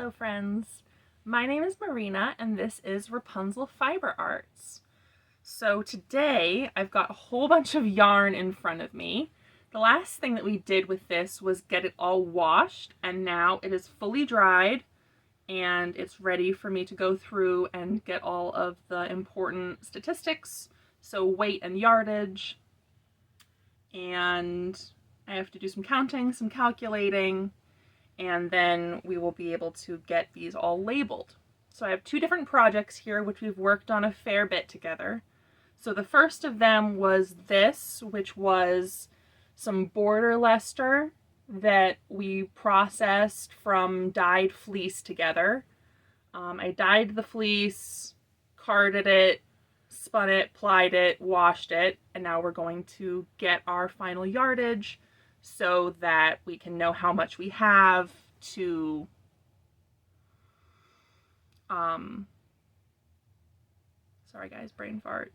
Hello friends, my name is Marina and this is Rapunzel Fiber Arts. So today I've got a whole bunch of yarn in front of me. The last thing that we did with this was get it all washed, and now it is fully dried and it's ready for me to go through and get all of the important statistics, so weight and yardage, and I have to do some counting, some calculating, and then we will be able to get these all labeled. So I have two different projects here which we've worked on a fair bit together. So the first of them was this, which was some border Leicester that we processed from dyed fleece together. I dyed the fleece, carded it, spun it, plied it, washed it, and now we're going to get our final yardage so that we can know how much we have to sorry guys, brain fart.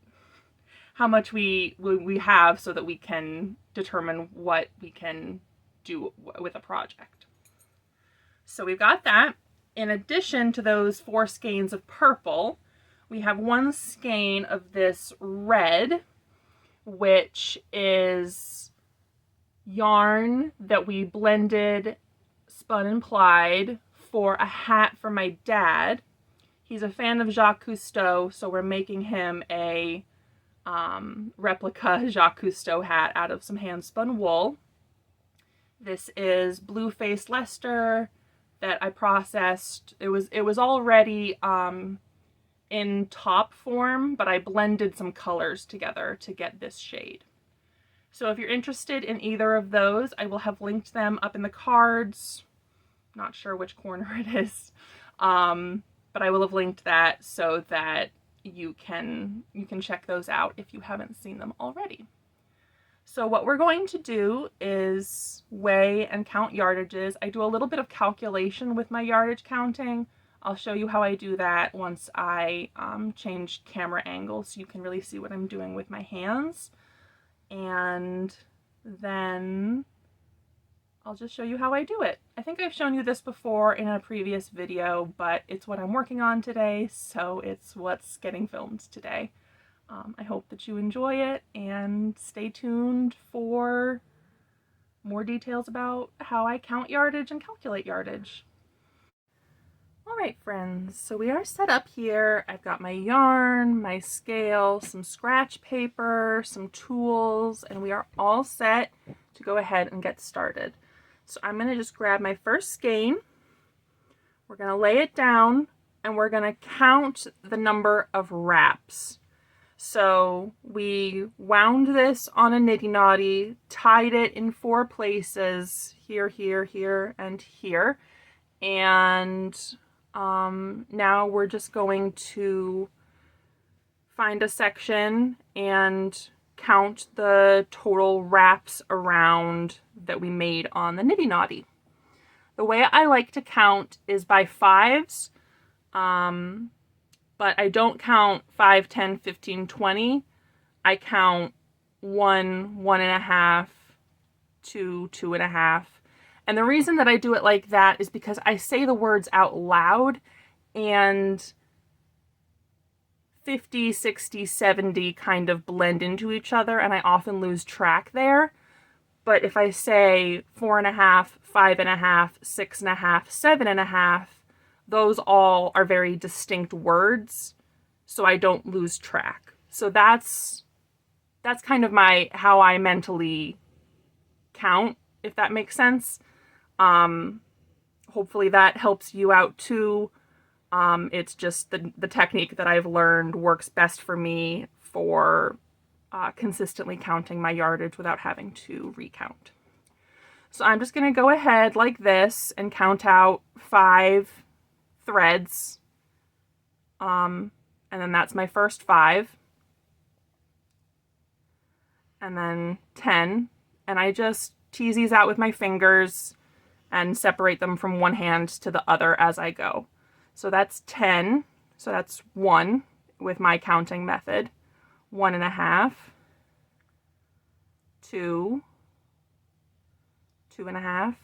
How much we have so that we can determine what we can do with a project. So we've got that. In addition to those 4 skeins of purple, we have 1 skein of this red, which is yarn that we blended, spun and plied for a hat for my dad. He's a fan of Jacques Cousteau, so we're making him a replica Jacques Cousteau hat out of some hand-spun wool. This is blue face Leicester that I processed. It was already in top form, but I blended some colors together to get this shade. So if you're interested in either of those, I will have linked them up in the cards. Not sure which corner it is, but I will have linked that so that you can check those out if you haven't seen them already. So what we're going to do is weigh and count yardages. I do a little bit of calculation with my yardage counting. I'll show you how I do that once I change camera angle so you can really see what I'm doing with my hands. And then I'll just show you how I do it. I think I've shown you this before in a previous video, but it's what I'm working on today, so it's what's getting filmed today. I hope that you enjoy it, and stay tuned for more details about how I count yardage and calculate yardage. Alright friends, so we are set up here. I've got my yarn, my scale, some scratch paper, some tools, and we are all set to go ahead and get started. So I'm going to just grab my first skein, we're going to lay it down, and we're going to count the number of wraps. So we wound this on a niddy noddy, tied it in 4 places, here, here, here, and here, and now we're just going to find a section and count the total wraps around that we made on the niddy noddy. The way I like to count is by 5s, but I don't count 5, 10, 15, 20. I count 1, 1.5, 2, 2.5. And the reason that I do it like that is because I say the words out loud, and 50, 60, 70 kind of blend into each other, and I often lose track there. But if I say 4.5, 5.5, 6.5, 7.5, those all are very distinct words, so I don't lose track. So that's kind of how I mentally count, if that makes sense. Hopefully that helps you out too. It's just the technique that I've learned works best for me for consistently counting my yardage without having to recount. So I'm just going to go ahead like this and count out 5 threads. And then that's my first 5. And then 10. And I just tease these out with my fingers and separate them from one hand to the other as I go. So that's 10. So that's 1 with my counting method. 1.5, 2, 2.5,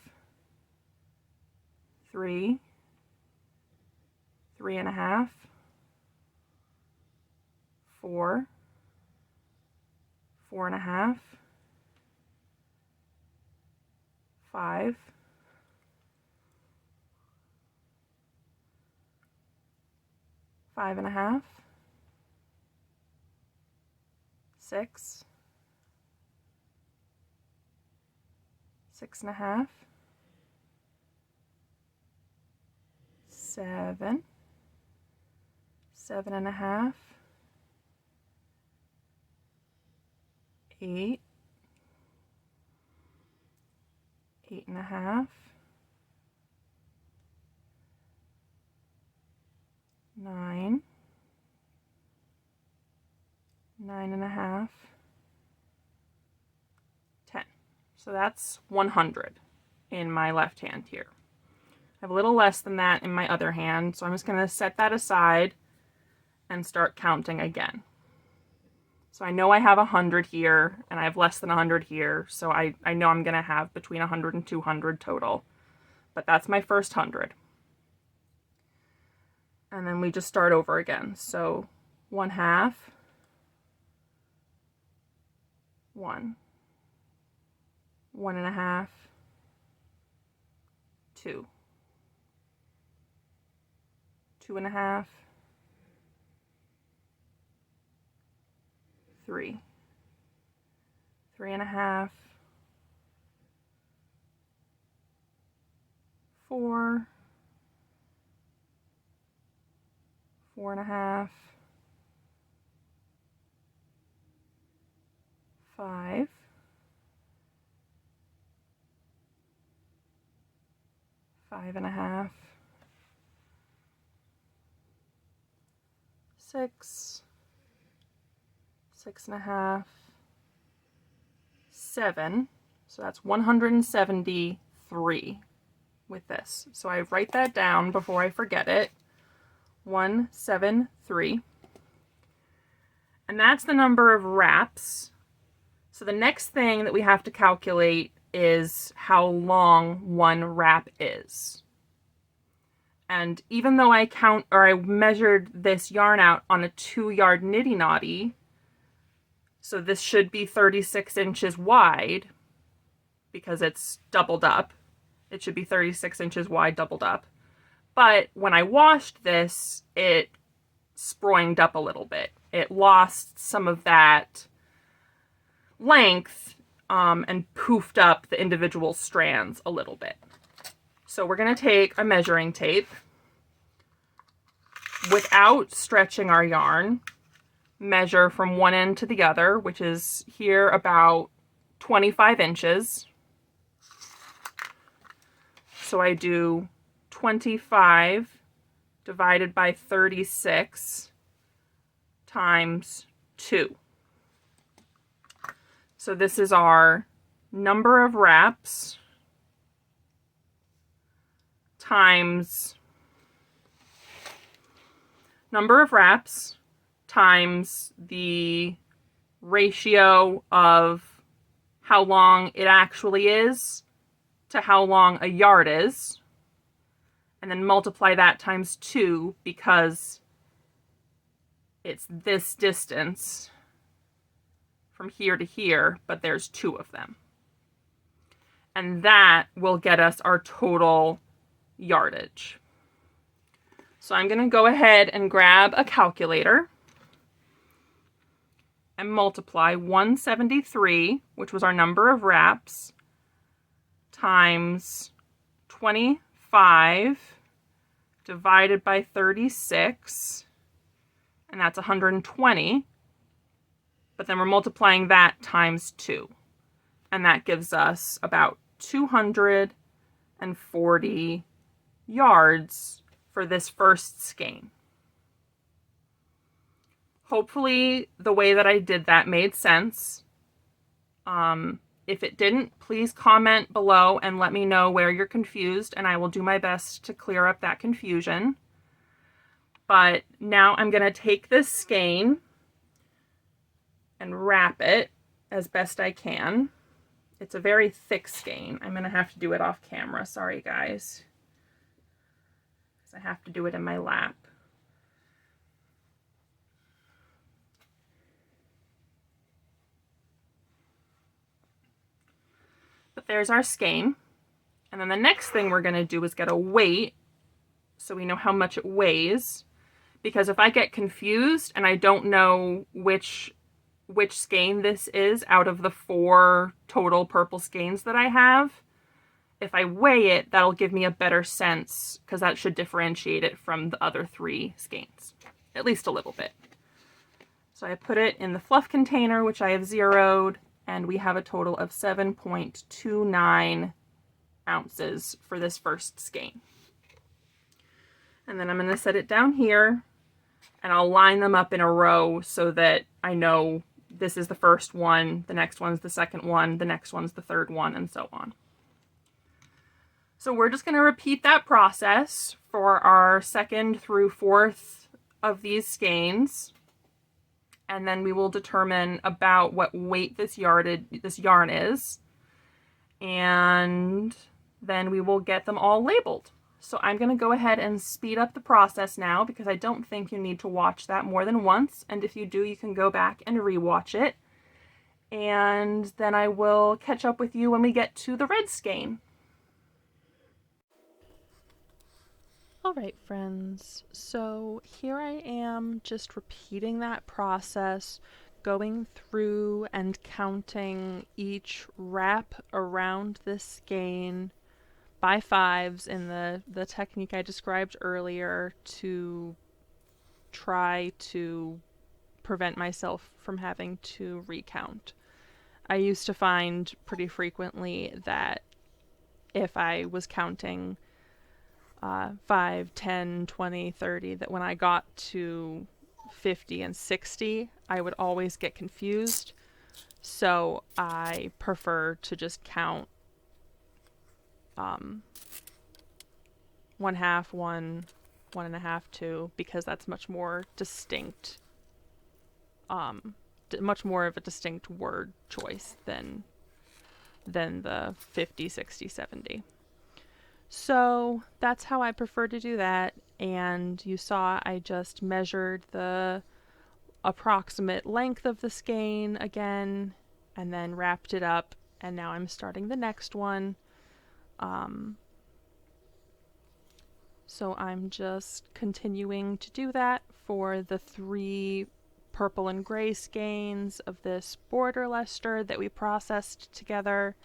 3, 3.5, 4, 4.5, 5, 5.5, 6, 6.5, 7, 7.5, 8, 8.5, 9, 9.5, 10. So that's 100 in my left hand here. I have a little less than that in my other hand, so I'm just going to set that aside and start counting again. So I know I have 100 here, and I have less than 100 here, so I know I'm going to have between 100 and 200 total. But that's my first 100. And then we just start over again. So 1/2, 1, 1.5, 2, 2.5, 3, 3.5, 4, 4.5, 5, 5.5, 6, 6.5, 7. So that's 173 with this. So I write that down before I forget it. 173. And that's the number of wraps. So the next thing that we have to calculate is how long one wrap is. And even though I measured this yarn out on a 2-yard nitty knotty, so this should be 36 inches wide because it's doubled up. It should be 36 inches wide doubled up. But when I washed this, it sproinged up a little bit. It lost some of that length and poofed up the individual strands a little bit. So we're going to take a measuring tape without stretching our yarn, measure from one end to the other, which is here about 25 inches. So I do 25 divided by 36 times 2. So this is our number of wraps times the ratio of how long it actually is to how long a yard is, and then multiply that times 2 because it's this distance from here to here, but there's 2 of them. And that will get us our total yardage. So I'm going to go ahead and grab a calculator and multiply 173, which was our number of wraps, times 25 divided by 36, and that's 120. But then we're multiplying that times 2, and that gives us about 240 yards for this first skein. Hopefully the way that I did that made sense. If it didn't, please comment below and let me know where you're confused, and I will do my best to clear up that confusion. But now I'm going to take this skein and wrap it as best I can. It's a very thick skein. I'm going to have to do it off camera. Sorry, guys. I have to do it in my lap. But there's our skein. And then the next thing we're going to do is get a weight so we know how much it weighs. Because if I get confused and I don't know which skein this is out of the 4 total purple skeins that I have, if I weigh it, that'll give me a better sense, because that should differentiate it from the other 3 skeins, at least a little bit. So I put it in the fluff container, which I have zeroed, and we have a total of 7.29 ounces for this first skein. And then I'm going to set it down here, and I'll line them up in a row so that I know this is the first one, the next one's the second one, the next one's the third one, and so on. So we're just going to repeat that process for our second through fourth of these skeins, and then we will determine about what weight this yarn is, and then we will get them all labeled. So I'm going to go ahead and speed up the process now, because I don't think you need to watch that more than once. And if you do, you can go back and rewatch it. And then I will catch up with you when we get to the red skein. All right, friends. So here I am just repeating that process, going through and counting each wrap around this skein by 5s in the technique I described earlier, to try to prevent myself from having to recount. I used to find pretty frequently that if I was counting 5, 10, 20, 30, that when I got to 50 and 60, I would always get confused. So I prefer to just count 1/2, 1, 1.5, 2, because that's much more distinct, much more of a distinct word choice than the 50, 60, 70. So that's how I prefer to do that. And you saw I just measured the approximate length of the skein again, and then wrapped it up, and now I'm starting the next one. So I'm just continuing to do that for the 3 purple and gray skeins of this border luster that we processed together.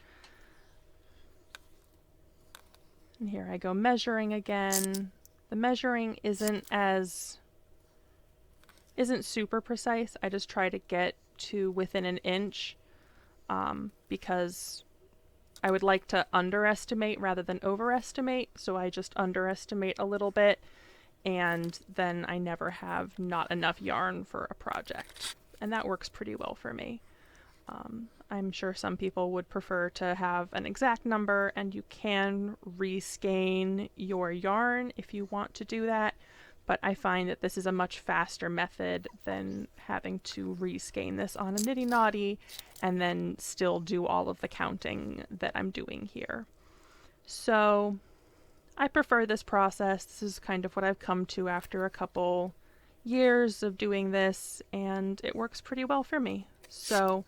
And here I go measuring again. The measuring isn't super precise. I just try to get to within an inch, because I would like to underestimate rather than overestimate, so I just underestimate a little bit, and then I never have not enough yarn for a project. And that works pretty well for me. I'm sure some people would prefer to have an exact number, and you can reskein your yarn if you want to do that, but I find that this is a much faster method than having to reskein this on a Nitty Naughty and then still do all of the counting that I'm doing here. So I prefer this process. This is kind of what I've come to after a couple years of doing this, and it works pretty well for me. So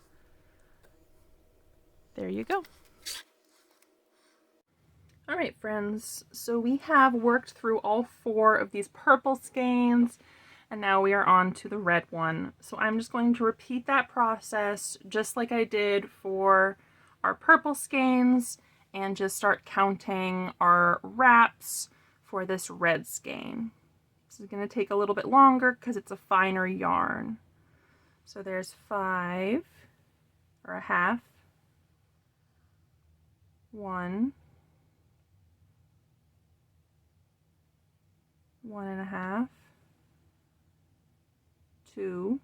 there you go. All right, friends, so we have worked through all 4 of these purple skeins, and now we are on to the red one. So I'm just going to repeat that process just like I did for our purple skeins, and just start counting our wraps for this red skein. This is going to take a little bit longer because it's a finer yarn. So there's 5, or a half, 1, 1.5, 2.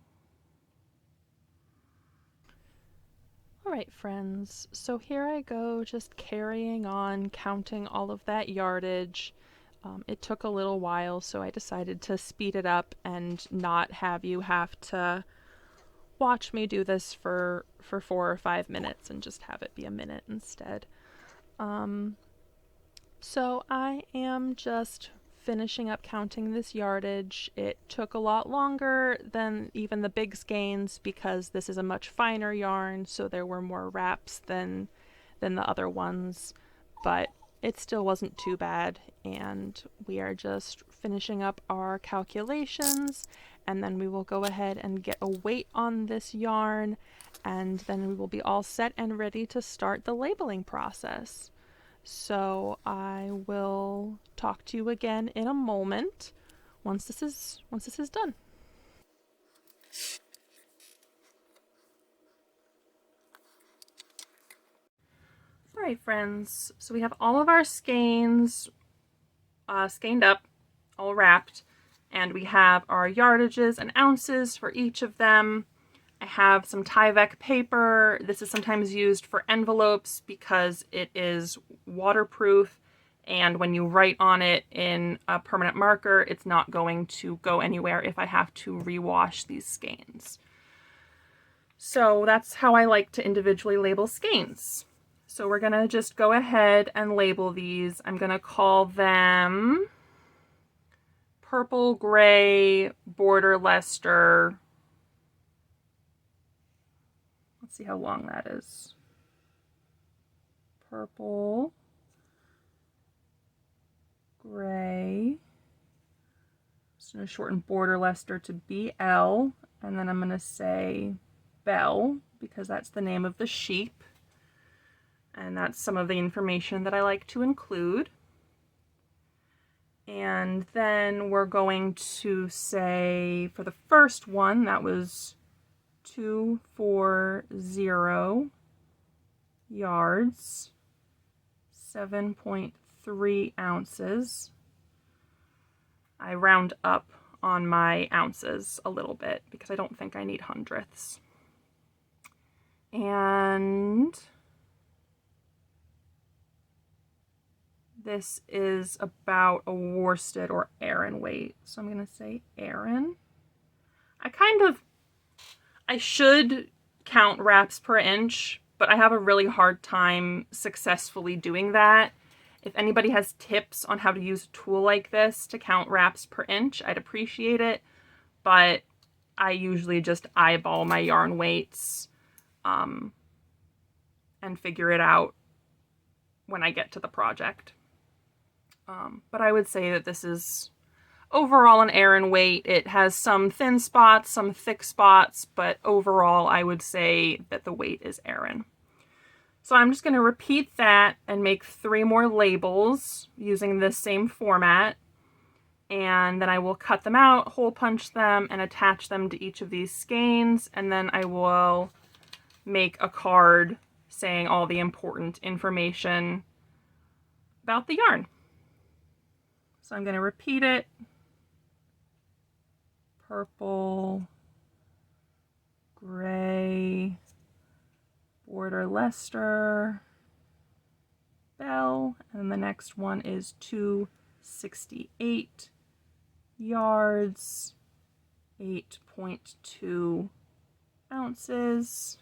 All right, friends, so here I go, just carrying on, counting all of that yardage. It took a little while, so I decided to speed it up and not have you have to watch me do this for 4 or 5 minutes, and just have it be a minute instead. So I am just finishing up counting this yardage. It took a lot longer than even the big skeins because this is a much finer yarn, so there were more wraps than than the other ones, but it still wasn't too bad, and we are just finishing up our calculations, and then we will go ahead and get a weight on this yarn, and then we will be all set and ready to start the labeling process. So I will talk to you again in a moment once this is done. Alright friends, so we have all of our skeins skeined up, all wrapped, and we have our yardages and ounces for each of them. I have some Tyvek paper. This is sometimes used for envelopes because it is waterproof, and when you write on it in a permanent marker, it's not going to go anywhere if I have to rewash these skeins. So that's how I like to individually label skeins. So we're gonna just go ahead and label these. I'm gonna call them Purple Gray Border Leicester. Let's see how long that is. Purple Gray. Just gonna shorten Border Leicester to BL, and then I'm gonna say Bell because that's the name of the sheep. And that's some of the information that I like to include. And then we're going to say for the first one, that was 240 yards, 7.3 ounces. I round up on my ounces a little bit because I don't think I need hundredths. And this is about a worsted or Aran weight, so I'm going to say Aran. I should count wraps per inch, but I have a really hard time successfully doing that. If anybody has tips on how to use a tool like this to count wraps per inch, I'd appreciate it, but I usually just eyeball my yarn weights and figure it out when I get to the project. But I would say that this is overall an Aran weight. It has some thin spots, some thick spots, but overall I would say that the weight is Aran. So I'm just going to repeat that and make 3 more labels using this same format. And then I will cut them out, hole punch them, and attach them to each of these skeins. And then I will make a card saying all the important information about the yarn. So I'm going to repeat it. Purple, Gray, Border Leicester, Bell, and the next one is 268 yards, 8.2 ounces.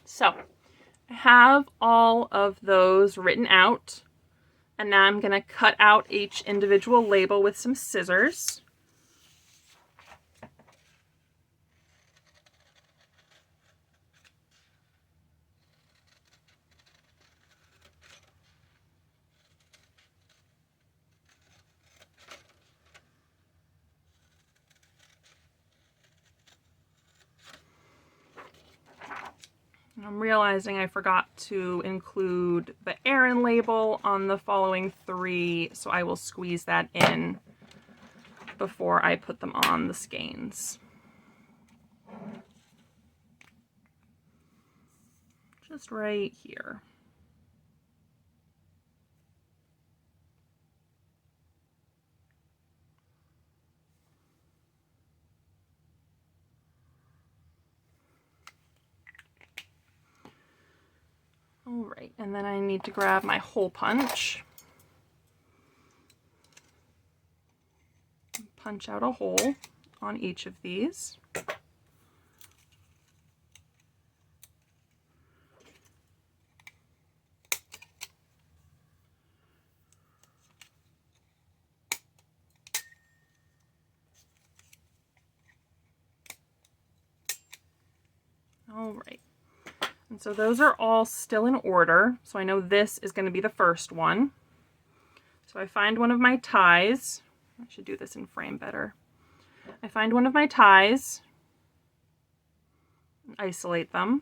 So I have all of those written out, and now I'm going to cut out each individual label with some scissors. I'm realizing I forgot to include the Aran label on the following 3, so I will squeeze that in before I put them on the skeins. Just right here. All right, and then I need to grab my hole punch. Punch out a hole on each of these. All right, and so those are all still in order. So I know this is going to be the first one. So I find one of my ties. I should do this in frame better. I find one of my ties, isolate them,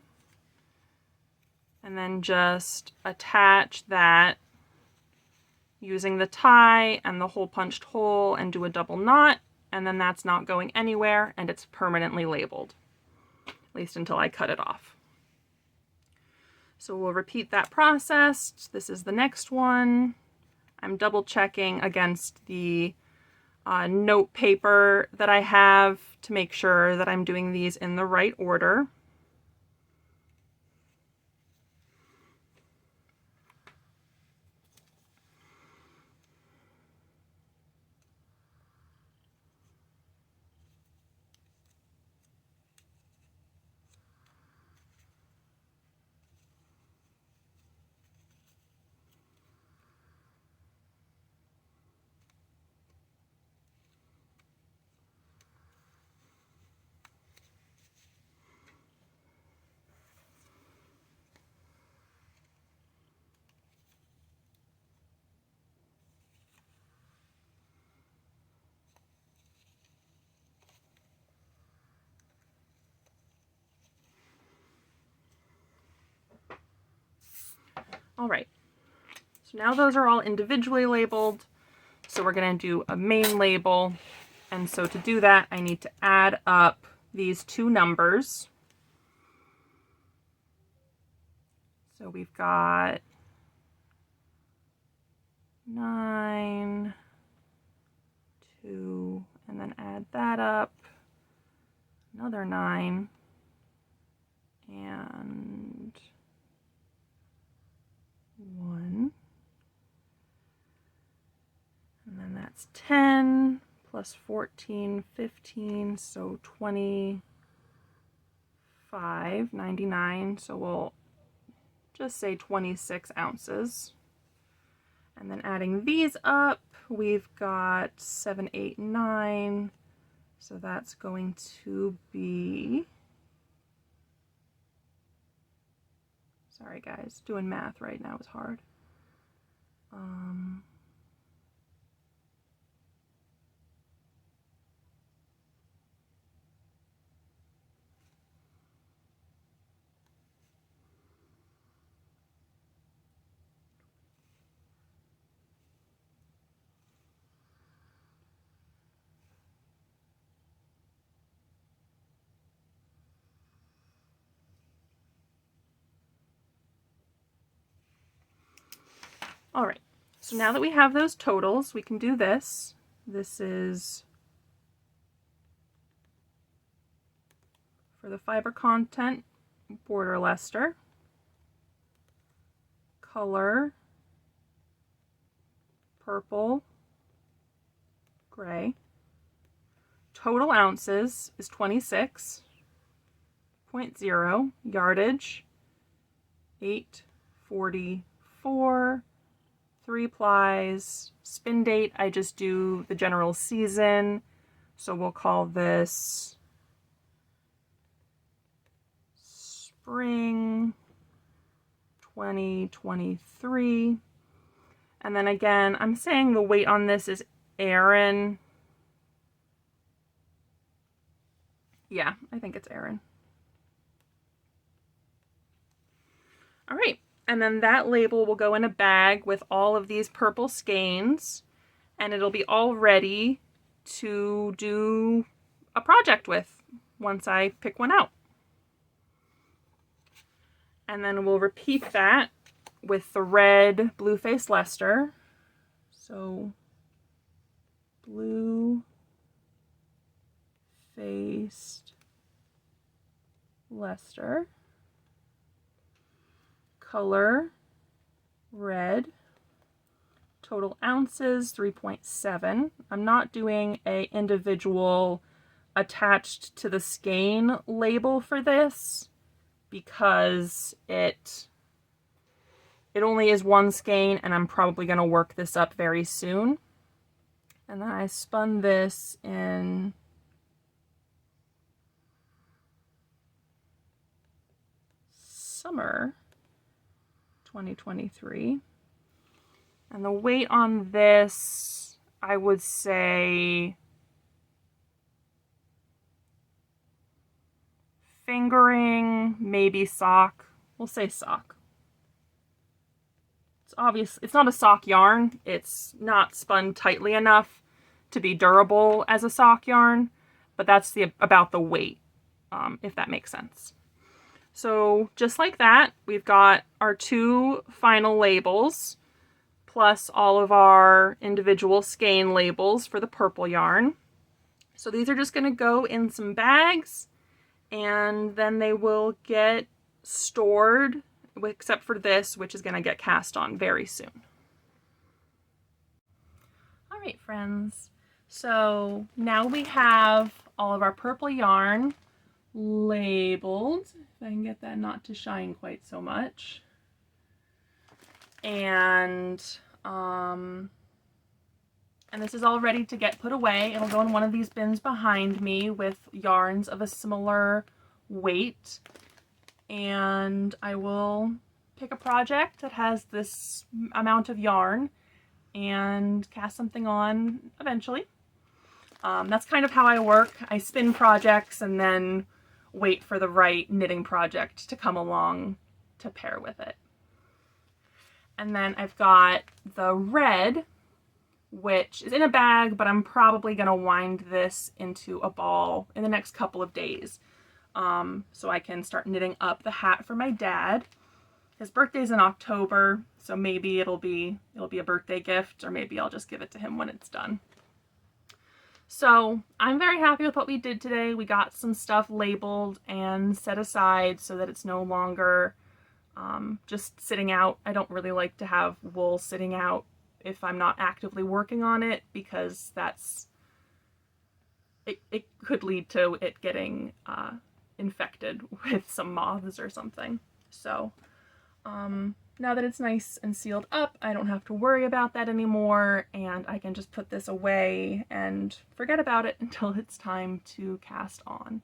and then just attach that using the tie and the hole punched hole and do a double knot, and then that's not going anywhere and it's permanently labeled, at least until I cut it off. So we'll repeat that process. This is the next one. I'm double checking against the note paper that I have to make sure that I'm doing these in the right order. All right, so now those are all individually labeled. So we're going to do a main label. And so to do that, I need to add up these 2 numbers. So we've got 9, 2, and then add that up, another 9, and 1. And then that's 10 plus 14, 15, so 25, 99. So we'll just say 26 ounces. And then adding these up, we've got 7, 8, 9. So that's going to be, sorry guys, doing math right now is hard. All right, so now that we have those totals, we can do this. This is for the fiber content, border Leicester, color, purple, gray. Total ounces is 26.0, yardage 844, 3 plies. Spin date, I just do the general season, so we'll call this spring 2023. And then again, I'm saying the weight on this is Aran. Yeah, I think it's Aran. All right, and then that label will go in a bag with all of these purple skeins, and it'll be all ready to do a project with once I pick one out. And then we'll repeat that with the red blue-faced Leicester. So blue-faced Leicester. Color red. Total ounces 3.7. I'm not doing a individual attached to the skein label for this because it only is one skein and I'm probably going to work this up very soon. And then I spun this in summer 2023. And the weight on this, I would say fingering, maybe sock. We'll say sock. It's obvious, it's not a sock yarn. It's not spun tightly enough to be durable as a sock yarn, but that's about the weight, if that makes sense. So just like that, we've got our 2 final labels, plus all of our individual skein labels for the purple yarn. So these are just going to go in some bags, and then they will get stored, except for this, which is going to get cast on very soon. All right, friends. So now we have all of our purple yarn labeled. If I can get that not to shine quite so much. And this is all ready to get put away. It'll go in one of these bins behind me with yarns of a similar weight. And I will pick a project that has this amount of yarn and cast something on eventually. That's kind of how I work. I spin projects and then wait for the right knitting project to come along to pair with it. And then I've got the red, which is in a bag, but I'm probably going to wind this into a ball in the next couple of days. So I can start knitting up the hat for my dad. His birthday's in October, so maybe it'll be a birthday gift, or maybe I'll just give it to him when it's done. So I'm very happy with what we did today. We got some stuff labeled and set aside so that it's no longer just sitting out. I don't really like to have wool sitting out if I'm not actively working on it, because it could lead to it getting infected with some moths or something. So now that it's nice and sealed up, I don't have to worry about that anymore, and I can just put this away and forget about it until it's time to cast on.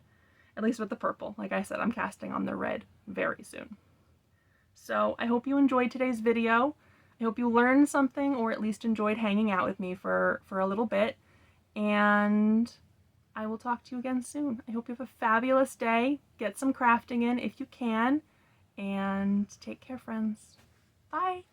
At least with the purple. Like I said, I'm casting on the red very soon. So I hope you enjoyed today's video. I hope you learned something, or at least enjoyed hanging out with me for a little bit. And I will talk to you again soon. I hope you have a fabulous day. Get some crafting in if you can. And take care, friends. Bye.